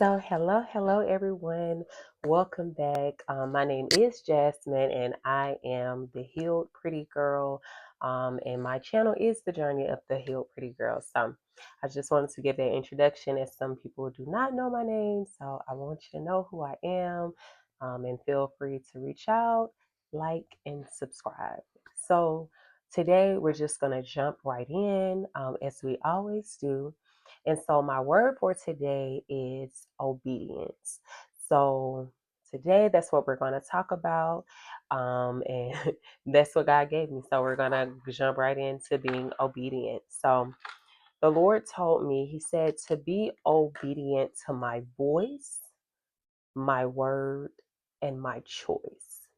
So, hello, everyone. Welcome back. My name is Jasmine, and I am the Healed Pretty Girl. And my channel is the Journey of the Healed Pretty Girl. So, I just wanted to give that introduction, as some people do not know my name. So, I want you to know who I am, and feel free to reach out, like, and subscribe. So, today we're just going to jump right in, as we always do. And so my word for today is obedience. So today that's what we're going to talk about. And that's what God gave me. So we're going to jump right into being obedient. So the Lord told me, He said, to be obedient to my voice, my word, and my choice.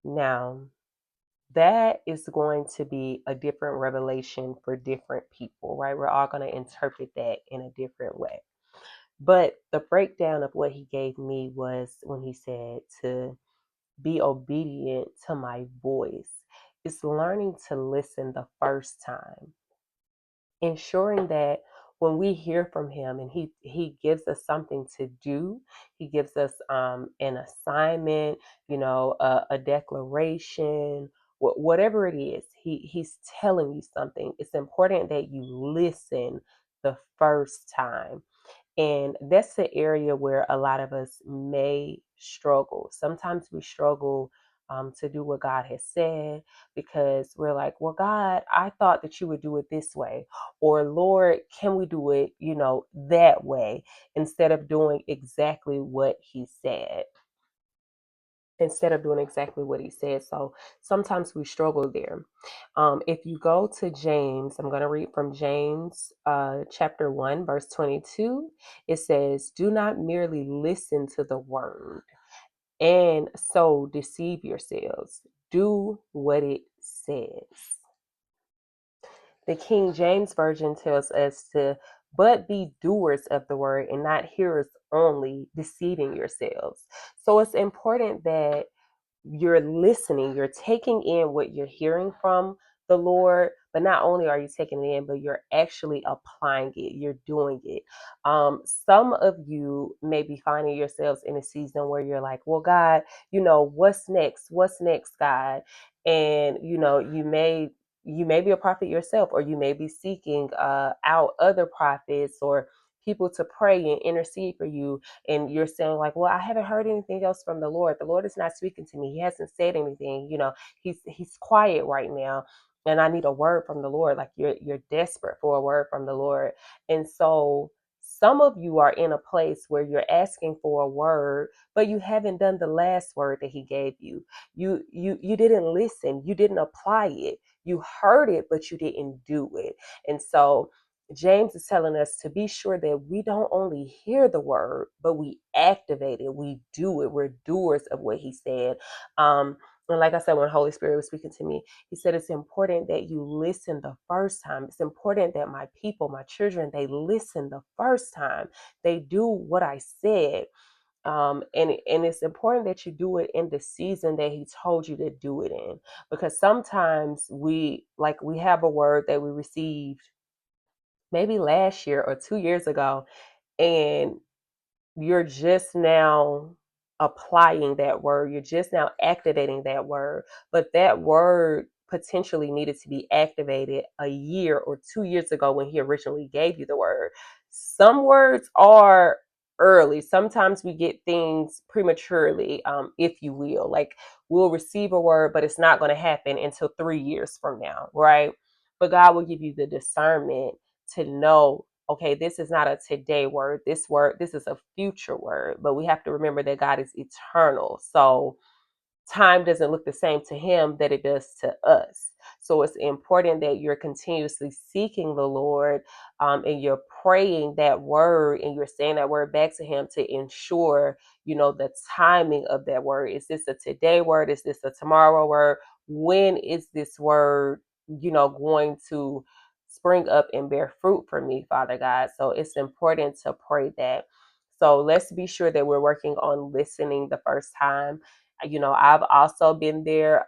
Now, that is going to be a different revelation for different people, right? We're all going to interpret that in a different way. But the breakdown of what he gave me was when he said to be obedient to my voice. It's learning to listen the first time, ensuring that when we hear from him and he gives us something to do, he gives us an assignment, a declaration, whatever it is, he's telling you something. It's important that you listen the first time, and that's the area where a lot of us may struggle. Sometimes we struggle to do what God has said, because we're like, well, God, I thought that you would do it this way. Or, Lord, can we do it, that way, instead of doing exactly what He said? Instead of doing exactly what He said. So sometimes we struggle there. If you go to James, I'm going to read from James chapter 1, verse 22. It says, do not merely listen to the word and so deceive yourselves. Do what it says. The King James Version tells us to, but be doers of the word and not hearers only, deceiving yourselves. So it's important that you're listening, you're taking in what you're hearing from the Lord, but not only are you taking it in, but you're actually applying it, you're doing it. Some of you may be finding yourselves in a season where you're like, well, God, what's next? What's next, God? And you may be a prophet yourself, or you may be seeking out other prophets or people to pray and intercede for you, and you're saying like, well, I haven't heard anything else from the Lord is not speaking to me, He hasn't said anything, he's quiet right now, and I need a word from the Lord. Like, you're desperate for a word from the Lord. And so some of you are in a place where you're asking for a word, but you haven't done the last word that He gave you. You didn't listen, you didn't apply it. You heard it, but you didn't do it. And so James is telling us to be sure that we don't only hear the word, but we activate it. We do it. We're doers of what He said. And like I said, when Holy Spirit was speaking to me, He said it's important that you listen the first time. It's important that my people, my children, they listen the first time. They do what I said. And it's important that you do it in the season that He told you to do it in, because sometimes we have a word that we received maybe last year or 2 years ago, and you're just now applying that word. You're just now activating that word. But that word potentially needed to be activated a year or 2 years ago when He originally gave you the word. Some words are early. Sometimes we get things prematurely, if you will. Like, we'll receive a word, but it's not going to happen until 3 years from now, right? But God will give you the discernment to know, okay, this is not a today word. This is a future word. But we have to remember that God is eternal. So time doesn't look the same to Him that it does to us. So it's important that you're continuously seeking the Lord, and you're praying that word and you're saying that word back to Him to ensure, the timing of that word. Is this a today word? Is this a tomorrow word? When is this word, going to spring up and bear fruit for me, Father God? So it's important to pray that. So let's be sure that we're working on listening the first time. I've also been there.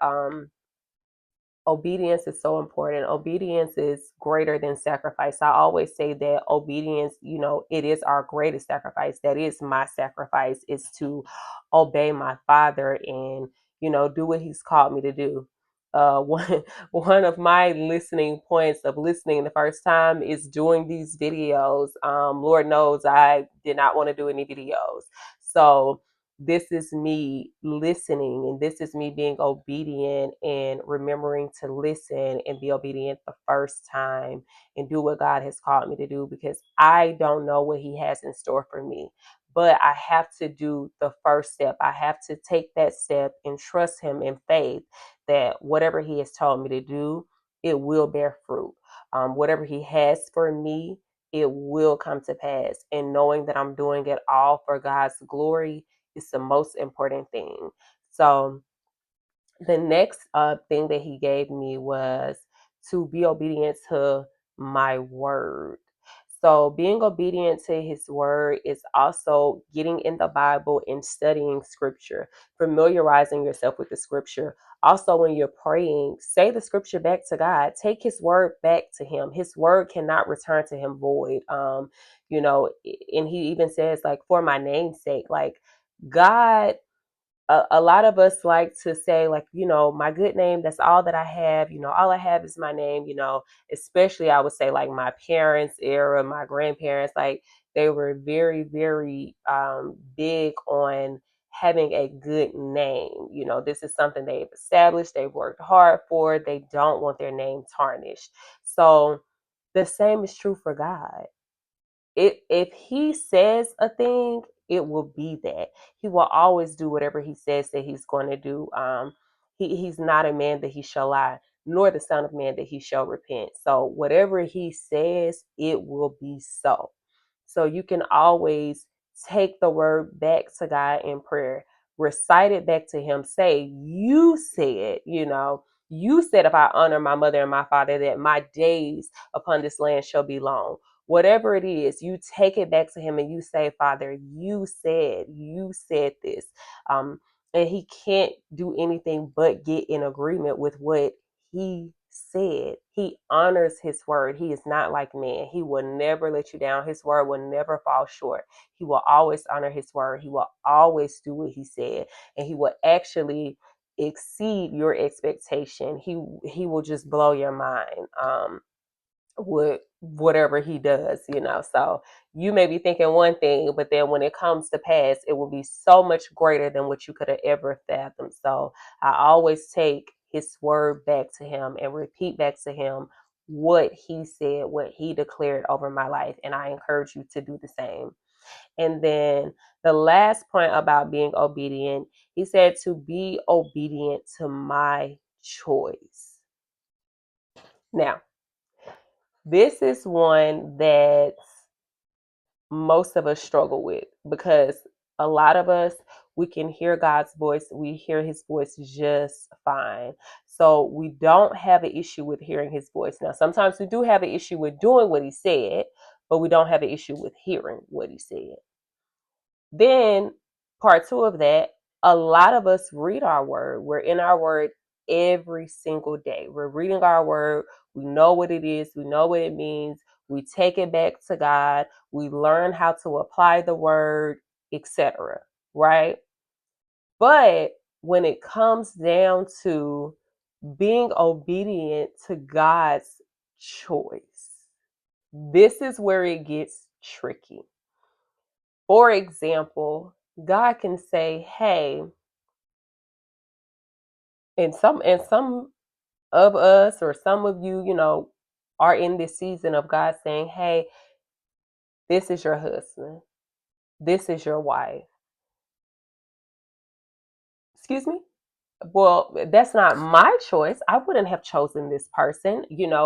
obedience is so important. Obedience is greater than sacrifice. I always say that obedience, it is our greatest sacrifice. That is my sacrifice, is to obey my father and, do what he's called me to do. One of my listening points of listening the first time is doing these videos. Lord knows I did not want to do any videos. So this is me listening, and this is me being obedient and remembering to listen and be obedient the first time and do what God has called me to do, because I don't know what he has in store for me, but I have to do the first step. I have to take that step and trust him in faith that whatever he has told me to do, it will bear fruit. Whatever he has for me, it will come to pass, and knowing that I'm doing it all for God's glory is the most important thing. So the next thing that he gave me was to be obedient to my word. So being obedient to his word is also getting in the Bible and studying scripture, familiarizing yourself with the scripture. Also, when you're praying, say the scripture back to God. Take his word back to him. His word cannot return to him void. And he even says, like, for my name's sake, like, God, a lot of us like to say, like, my good name, that's all that I have. All I have is my name. Especially, I would say, like, my parents era, my grandparents, like, they were very, very big on having a good name. This is something they've established, they've worked hard for, they don't want their name tarnished. So the same is true for God. If he says a thing, it will be that. He will always do whatever he says that he's going to do. He's not a man that he shall lie, nor the son of man that he shall repent. So whatever he says, it will be so. So you can always take the word back to God in prayer, recite it back to him, say, you said, you said, if I honor my mother and my father, that my days upon this land shall be long. Whatever it is, you take it back to him and you say, Father, you said this. And he can't do anything but get in agreement with what he said. He honors his word. He is not like man. He will never let you down. His word will never fall short. He will always honor his word. He will always do what he said, and he will actually exceed your expectation. He will just blow your mind. With whatever he does. So you may be thinking one thing, but then when it comes to pass, it will be so much greater than what you could have ever fathomed. So I always take his word back to him and repeat back to him what he said, what he declared over my life. And I encourage you to do the same. And then the last point about being obedient, he said to be obedient to my choice. Now, this is one that most of us struggle with, because a lot of us, we can hear God's voice, we hear his voice just fine. So we don't have an issue with hearing his voice. Now, sometimes we do have an issue with doing what he said, but we don't have an issue with hearing what he said. Then, part two of that, a lot of us read our word. We're in our word every single day. We're reading our word. We know what it is, we know what it means. We take it back to God. We learn how to apply the word, etc. Right? But when it comes down to being obedient to God's choice, this is where it gets tricky. For example, God can say, "Hey," and some of us, or some of you, are in this season of God saying, "Hey, this is your husband. This is your wife." Excuse me? Well, that's not my choice. I wouldn't have chosen this person,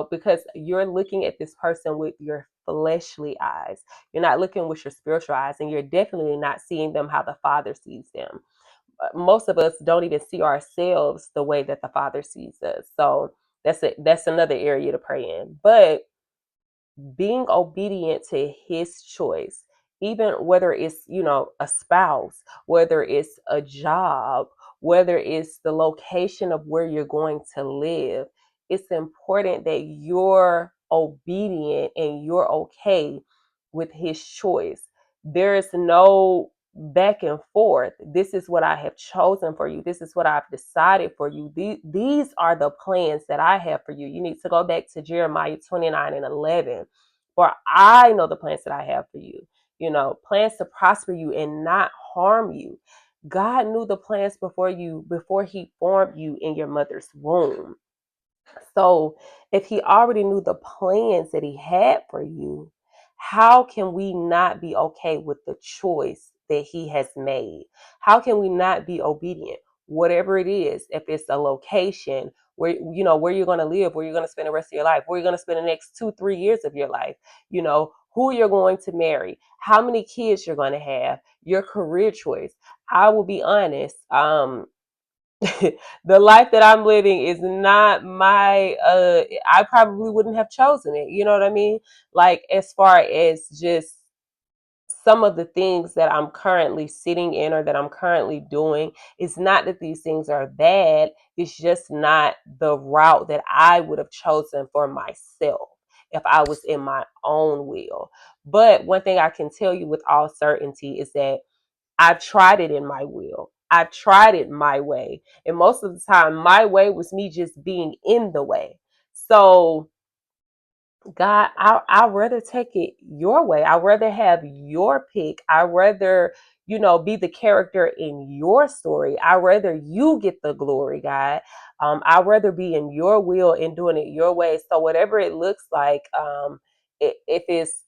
because you're looking at this person with your fleshly eyes. You're not looking with your spiritual eyes, and you're definitely not seeing them how the Father sees them. Most of us don't even see ourselves the way that the Father sees us. So that's another area to pray in. But being obedient to his choice, even whether it's, a spouse, whether it's a job, whether it's the location of where you're going to live, it's important that you're obedient and you're okay with his choice. There is no back and forth. This is what I have chosen for you. This is what I've decided for you. These are the plans that I have for you. You need to go back to Jeremiah 29:11. For I know the plans that I have for you. Plans to prosper you and not harm you. God knew the plans before he formed you in your mother's womb. So if he already knew the plans that he had for you, how can we not be okay with the choice that he has made? How can we not be obedient? Whatever it is, if it's a location where you're going to live, where you're going to spend the rest of your life, where you're going to spend the next 2-3 years of your life, who you're going to marry, how many kids you're going to have, your career choice. I will be honest. The life that I'm living is not my I probably wouldn't have chosen it. You know what I mean? Like, as far as just some of the things that I'm currently sitting in or that I'm currently doing, it's not that these things are bad. It's just not the route that I would have chosen for myself if I was in my own will. But one thing I can tell you with all certainty is that I've tried it in my will. I've tried it my way. And most of the time, my way was me just being in the way. So, God, I'd rather take it your way. I'd rather have your pick. I'd rather, be the character in your story. I'd rather you get the glory, God. I'd rather be in your will and doing it your way. So, whatever it looks like, if it's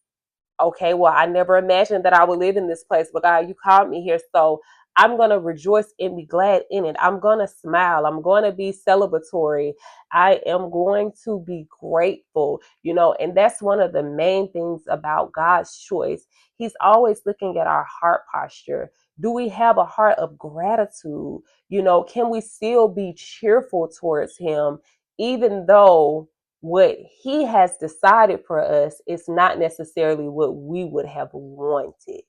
okay, well, I never imagined that I would live in this place, but God, you called me here. So I'm going to rejoice and be glad in it. I'm going to smile. I'm going to be celebratory. I am going to be grateful, and that's one of the main things about God's choice. He's always looking at our heart posture. Do we have a heart of gratitude? Can we still be cheerful towards Him, even though what he has decided for us is not necessarily what we would have wanted,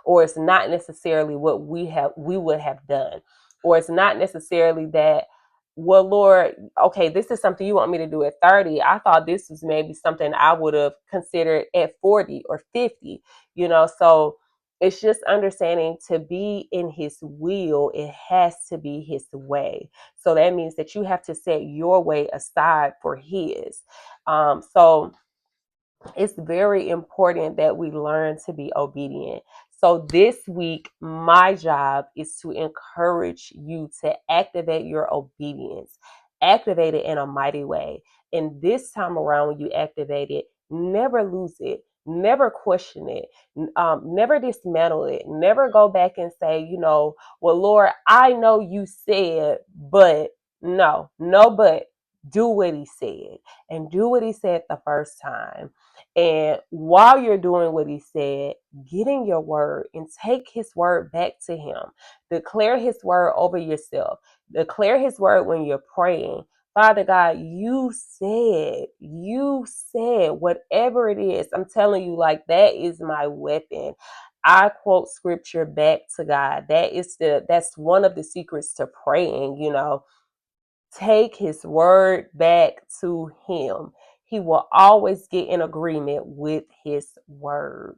or it's not necessarily what we would have done, or it's not necessarily that, well, Lord, okay, this is something you want me to do at 30. I thought this was maybe something I would have considered at 40 or 50. So it's just understanding, to be in his will, it has to be his way. So that means that you have to set your way aside for his. So it's very important that we learn to be obedient. So this week, my job is to encourage you to activate your obedience, activate it in a mighty way. And this time around, when you activate it, never lose it, never question it, never dismantle it, never go back and say, well, Lord, I know you said, but no, but do what he said, and do what he said the first time. And while you're doing what he said, get in your word and take his word back to him. Declare his word over yourself. Declare his word when you're praying. Father God, you said, whatever it is, I'm telling you, like, that is my weapon. I quote scripture back to God. That's one of the secrets to praying. Take his word back to him. He will always get in agreement with his word.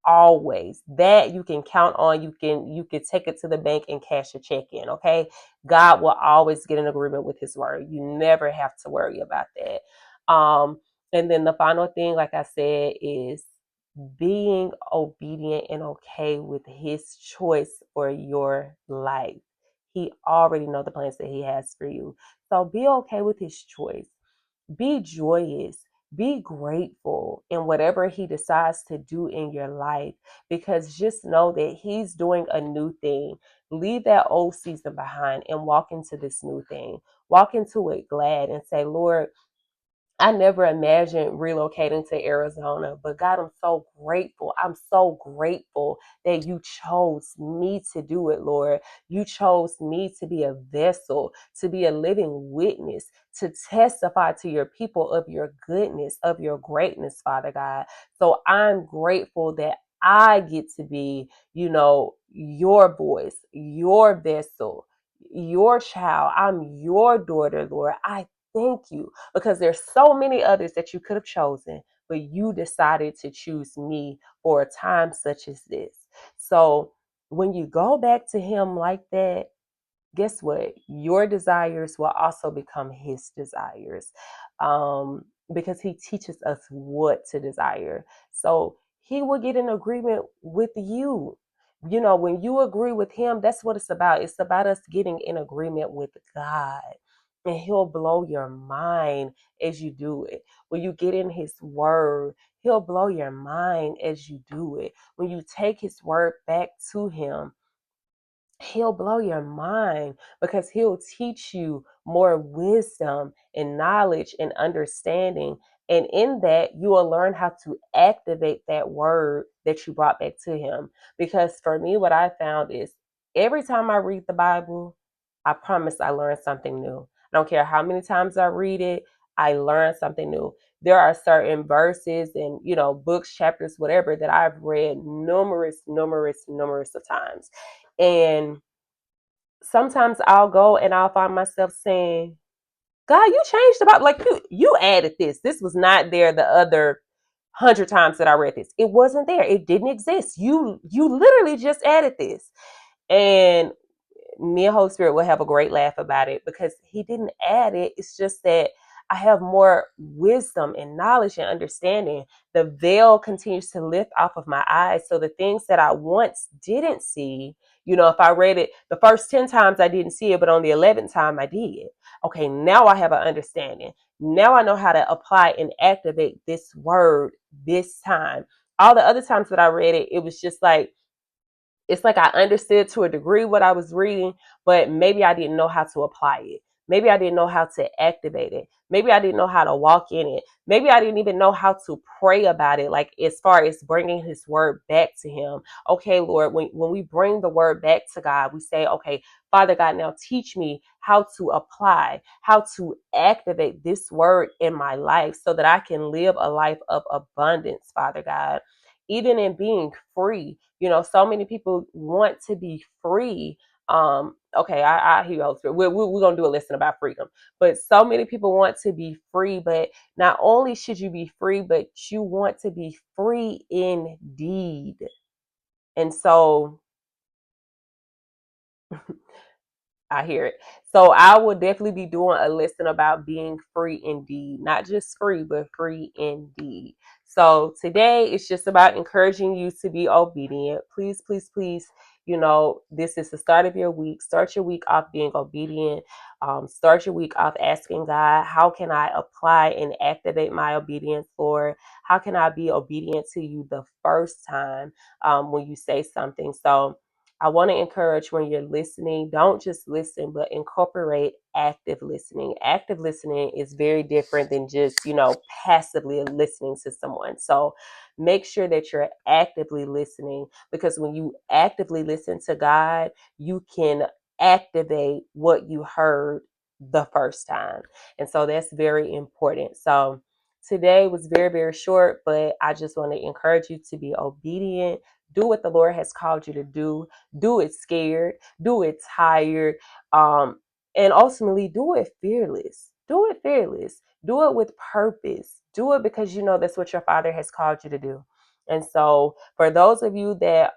Always. That you can count on. You can take it to the bank and cash a check in. Okay. God will always get in agreement with his word. You never have to worry about that. And then the final thing, like I said, is being obedient and okay with his choice for your life. He already know the plans that he has for you. So be okay with his choice. Be joyous. Be grateful in whatever he decides to do in your life, because just know that he's doing a new thing. Leave that old season behind and walk into this new thing. Walk into it glad and say, Lord, I never imagined relocating to Arizona, but God, I'm so grateful. I'm so grateful that you chose me to do it, Lord. You chose me to be a vessel, to be a living witness, to testify to your people of your goodness, of your greatness, Father God. So I'm grateful that I get to be, your voice, your vessel, your child. I'm your daughter, Lord. I thank you, because there's so many others that you could have chosen, but you decided to choose me for a time such as this. So when you go back to him like that, guess what? Your desires will also become his desires, because he teaches us what to desire. So he will get in agreement with you. You know, when you agree with him, that's what it's about. It's about us getting in agreement with God. And he'll blow your mind as you do it. When you get in his word, he'll blow your mind as you do it. When you take his word back to him, he'll blow your mind, because he'll teach you more wisdom and knowledge and understanding. And in that, you will learn how to activate that word that you brought back to him. Because for me, what I found is every time I read the Bible, I promise I learn something new. I don't care how many times I read it, I learn something new. There are certain verses and, books, chapters, whatever, that I've read numerous of times. And sometimes I'll go and I'll find myself saying, God, you changed about, like, you added this. This was not there the other 100 times that I read this. It wasn't there. It didn't exist. You literally just added this. And me and Holy Spirit will have a great laugh about it, because he didn't add it. It's just that I have more wisdom and knowledge and understanding. The veil continues to lift off of my eyes. So the things that I once didn't see, if I read it the first 10 times, I didn't see it, but on the 11th time I did. Okay, now I have an understanding. Now I know how to apply and activate this word this time. All the other times that I read it, it was just like, it's like I understood to a degree what I was reading, but maybe I didn't know how to apply it. Maybe I didn't know how to activate it. Maybe I didn't know how to walk in it. Maybe I didn't even know how to pray about it, like as far as bringing his word back to him. Okay, Lord, when we bring the word back to God, we say, okay, Father God, now teach me how to apply, how to activate this word in my life so that I can live a life of abundance, Father God. Even in being free, so many people want to be free. Okay, I hear you. We're gonna do a lesson about freedom, but so many people want to be free. But not only should you be free, but you want to be free indeed. And so I hear it. So I will definitely be doing a lesson about being free indeed, not just free, but free indeed. So today it's just about encouraging you to be obedient. Please, please, please. This is the start of your week. Start your week off being obedient. Start your week off asking God, how can I apply and activate my obedience, Lord? How can I be obedient to you the first time when you say something? So I want to encourage, when you're listening, don't just listen, but incorporate active listening. Active listening is very different than just, passively listening to someone. So make sure that you're actively listening, because when you actively listen to God, you can activate what you heard the first time. And so that's very important. So today was very, very short, but I just want to encourage you to be obedient. Do what the Lord has called you to do. Do it scared, do it tired, and ultimately do it fearless. Do it fearless. Do it with purpose. Do it because you know that's what your Father has called you to do. And so, for those of you that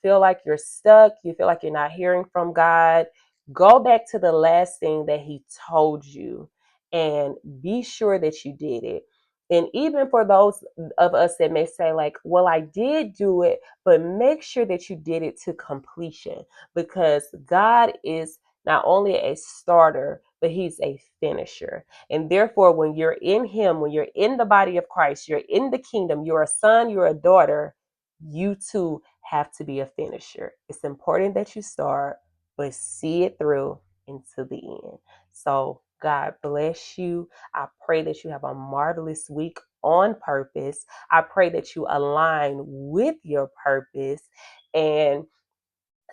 feel like you're stuck, you feel like you're not hearing from God, go back to the last thing that He told you and be sure that you did it. And even for those of us that may say, like, well, I did do it, but make sure that you did it to completion, because God is not only a starter, but He's a finisher. And therefore, when you're in Him, when you're in the body of Christ, you're in the kingdom, you're a son, you're a daughter, you too have to be a finisher. It's important that you start, but see it through into the end. So, God bless you. I pray that you have a marvelous week on purpose. I pray that you align with your purpose. And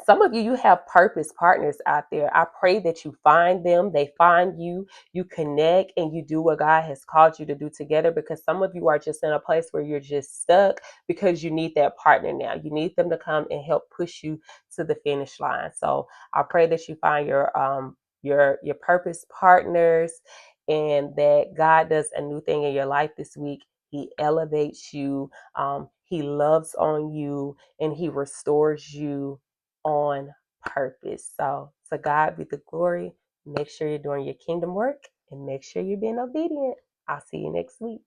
some of you, you have purpose partners out there. I pray that you find them, they find you, you connect, and you do what God has called you to do together, because some of you are just in a place where you're just stuck because you need that partner now. You need them to come and help push you to the finish line. So I pray that you find your purpose partners, and that God does a new thing in your life this week. He elevates you, He loves on you, and He restores you on purpose. So, to God be the glory. Make sure you're doing your kingdom work and make sure you're being obedient. I'll see you next week.